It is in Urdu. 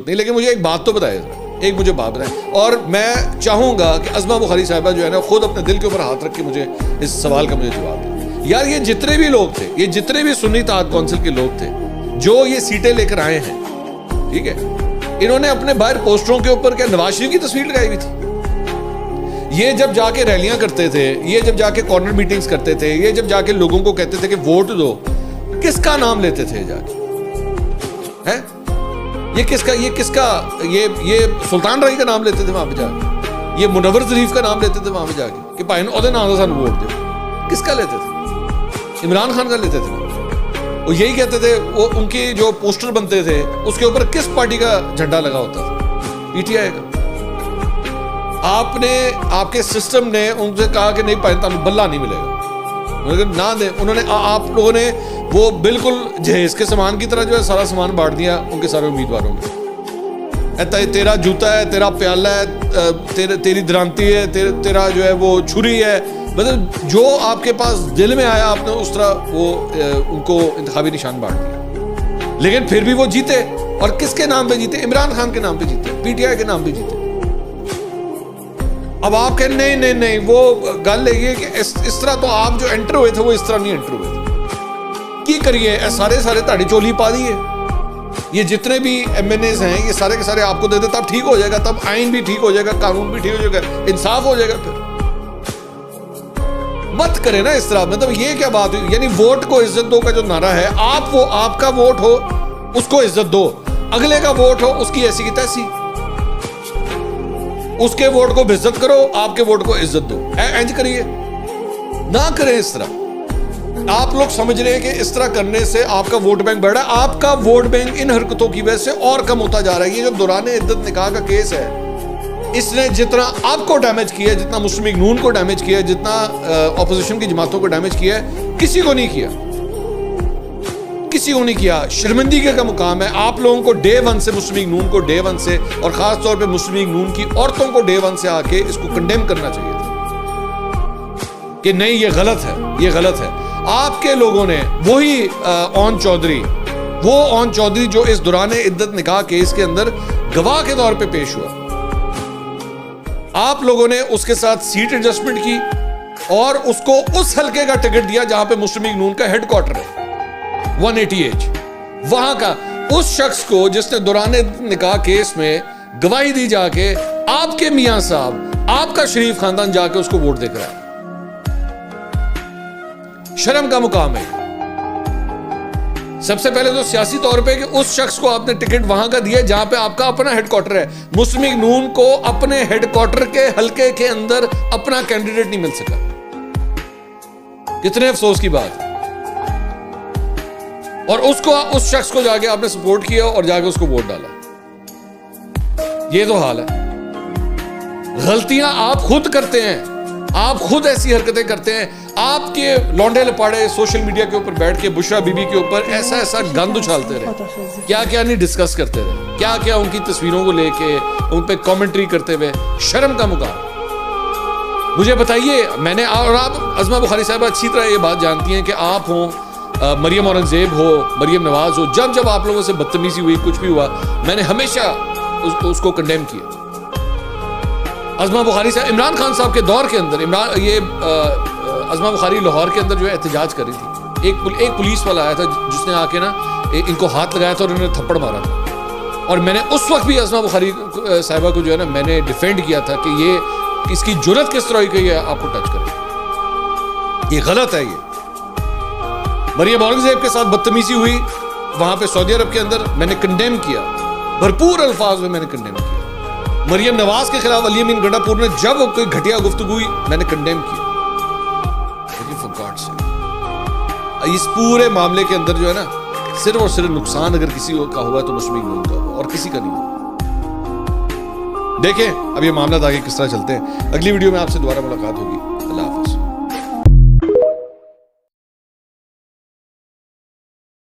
نہیں، لیکن مجھے ایک بات تو بتائے، ایک مجھے بات بتائیں، اور میں چاہوں گا کہ عظمہ بخاری صاحبہ جو ہے نا خود اپنے دل کے اوپر ہاتھ رکھ کے مجھے اس سوال کا مجھے جواب دیں. یار یہ جتنے بھی لوگ تھے، یہ جتنے بھی سنی اتحاد کونسل کے لوگ تھے جو یہ سیٹیں لے کر آئے ہیں، ٹھیک ہے، انہوں نے اپنے باہر پوسٹروں کے اوپر کیا نواز شریف کی تصویر لگائی ہوئی تھی؟ یہ جب جا کے ریلیاں کرتے تھے، یہ جب جا کے کارنر میٹنگز کرتے تھے، یہ جب جا کے لوگوں کو کہتے تھے کہ ووٹ دو، کس کا نام لیتے تھے جا کے؟ ہیں یہ کس کا یہ سلطان رائی کا نام لیتے تھے وہاں پہ جا کے، یہ منور ظریف کا نام لیتے تھے وہاں پہ جا کے کہ بھائی اودے نام سان ووٹ دے. کس کا لیتے تھے؟ عمران خان کا لیتے تھے. وہ یہی کہتے تھے، وہ ان کی جو پوسٹر بنتے تھے اس کے اوپر کس پارٹی کا جھنڈا لگا ہوتا تھا؟ پی ٹی آئی کا. آپ کے سسٹم نے ان سے کہا کہ نہیں پائے تمہیں بلہ نہیں ملے گا، نہ دیں. انہوں نے آپ لوگوں نے وہ بالکل جہیز کے سامان کی طرح جو ہے سارا سامان بانٹ دیا ان کے سارے امیدواروں میں. تیرا جوتا ہے، تیرا پیالہ ہے، تیری درانتی ہے، تیرا جو ہے وہ چھری ہے، مطلب جو آپ کے پاس دل میں آیا آپ نے اس طرح وہ ان کو انتخابی نشان بانٹ دیا. لیکن پھر بھی وہ جیتے، اور کس کے نام پہ جیتے؟ عمران خان کے نام پہ جیتے، پی ٹی آئی کے نام پہ جیتے. اب آپ کہیں نہیں وہ گل ہے کہ اس طرح تو آپ جو انٹر ہوئے تھے وہ اس طرح نہیں انٹر ہوئے تھے. کی کریے سارے تاڑی چولی پا دیے. یہ جتنے بھی ایم این ایز ہیں یہ سارے کے سارے آپ کو دے دے، تب ٹھیک ہو جائے گا، تب آئین بھی ٹھیک ہو جائے گا، قانون بھی ٹھیک ہو جائے گا، انصاف ہو جائے گا. پھر مت کرے نا اس طرح. مطلب یہ کیا بات ہوئی؟ یعنی ووٹ کو عزت دو کا جو نعرہ ہے، آپ کا ووٹ ہو اس کو عزت دو، اگلے کا ووٹ ہو اس کی ایسی کی تیسی، اس کے ووٹ کو عزت کرو، آپ کے ووٹ کو عزت دو. اینج کریے، نہ کریں اس طرح. آپ لوگ سمجھ رہے ہیں کہ اس طرح کرنے سے آپ کا ووٹ بینک بڑھ رہا ہے. آپ کا ووٹ بینک ان حرکتوں کی وجہ سے اور کم ہوتا جا رہا ہے. یہ جو دوران عدت نکاح کا کیس ہے، اس نے جتنا آپ کو ڈیمیج کیا ہے، جتنا مسلم لیگ نون کو ڈیمیج کیا ہے، جتنا اپوزیشن کی جماعتوں کو ڈیمیج کیا ہے، کسی کو نہیں کیا، کسی کو نہیں کیا. شرمندگی کا مقام ہے. آپ لوگوں کو ڈے ون سے، مسلم لیگ نون کو ڈے ون سے، اور خاص طور پہ مسلم لیگ نون کی عورتوں کو ڈے ون سے آ کے اس کو کنڈیم کرنا چاہیے تھا کہ نہیں یہ غلط ہے، یہ غلط ہے. آپ کے لوگوں نے وہی اون چودھری جو اس دوران عدت نکاح کیس کے اندر گواہ کے طور پہ پیش ہوا، آپ لوگوں نے اس کے ساتھ سیٹ ایڈجسٹمنٹ کی اور اس کو اس حلقے کا ٹکٹ دیا جہاں پہ مسلم لیگ نون کا ہیڈ کوارٹر ہے 180H. وہاں کا اس شخص کو جس نے دوران نکاح کیس میں گواہی دی جا کے، آپ کے میاں صاحب، آپ کا شریف خاندان جا کے اس کو ووٹ دے کر آیا. شرم کا مقام ہے. سب سے پہلے تو سیاسی طور پہ کہ اس شخص کو آپ نے ٹکٹ وہاں کا دیا جہاں پہ آپ کا اپنا ہیڈ کوارٹر ہے. مسلم لیگ نون کو اپنے ہیڈ کوارٹر کے حلقے کے اندر اپنا کینڈیڈیٹ نہیں مل سکا. کتنے افسوس کی بات ہے. اور اس شخص کو جا کے آپ نے سپورٹ کیا اور جا کے اس کو ووٹ ڈالا. یہ تو حال ہے. غلطیاں آپ خود کرتے ہیں، آپ خود ایسی حرکتیں کرتے ہیں. آپ کے لونڈے لپاڑے سوشل میڈیا کے اوپر بیٹھ کے بشرا بی بی کے اوپر ایسا گند اچھالتے رہے، کیا نہیں ڈسکس کرتے رہے، کیا ان کی تصویروں کو لے کے ان پہ کامنٹری کرتے ہوئے. شرم کا مقام. مجھے بتائیے، میں نے، اور آپ عظمہ بخاری صاحبہ اچھی طرح یہ بات جانتی ہیں کہ آپ ہوں، مریم اورنگزیب ہو، مریم نواز ہو، جب آپ لوگوں سے بدتمیزی ہوئی، کچھ بھی ہوا، میں نے ہمیشہ اس کو کنڈیم کیا. عظمہ بخاری صاحب عمران خان صاحب کے دور کے اندر، عظمہ بخاری لاہور کے اندر جو ہے احتجاج کر رہی تھی. ایک پولیس والا آیا تھا جس نے آ کے نا ان کو ہاتھ لگایا تھا اور انہوں نے تھپڑ مارا تھا. اور میں نے اس وقت بھی عظمہ بخاری صاحبہ کو جو ہے نا میں نے ڈیفینڈ کیا تھا کہ یہ اس کی جرت کس طرح ہوئی کہ یہ آپ کو ٹچ کرے. یہ غلط ہے. یہ مریم اورنگزیب کے ساتھ بدتمیزی ہوئی وہاں پہ سعودی عرب کے اندر، میں نے کنڈیم کیا، بھرپور الفاظ میں نے کنڈیم کیا. مریم نواز کے خلاف علی امین گنڈا پور نے جب کوئی گھٹیا گفتگو ہوئی، میں نے کنڈیم کیا. اس پورے معاملے کے اندر جو ہے نا صرف اور صرف نقصان اگر کسی کا ہوا تو مسلم لیگ نون کا ہوا اور کسی کا نہیں ہوا. دیکھیں اب یہ معاملات آگے کس طرح چلتے ہیں. اگلی ویڈیو میں آپ سے دوبارہ ملاقات ہوگی.